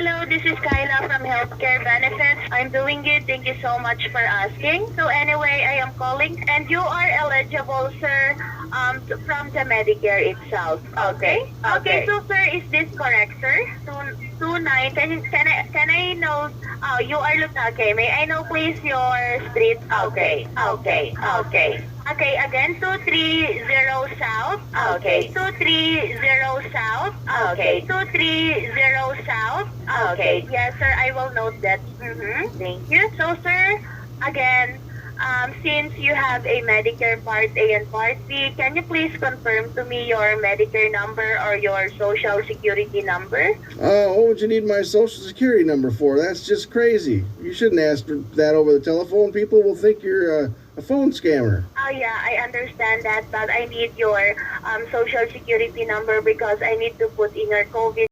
hello. This is Kyla from Healthcare Benefits. I'm doing good. Thank you so much for asking. So anyway, I am calling and you are eligible, sir, from the Medicare itself. Okay? Okay, so sir, is this correct, sir? 29. Can I know you are okay, may I know please your street? Okay, again, 230 South. Okay, 230 South. Okay, 230 South. Okay, yes, sir, I will note that. Thank you. So, sir, again, since you have a Medicare Part A and Part B, can you please confirm to me your Medicare number or your Social Security number? What would you need my social security number for? That's just crazy. You shouldn't ask for that over the telephone. People will think you're a phone scammer. Oh yeah, I understand that, but I need your Social Security number because I need to put in your COVID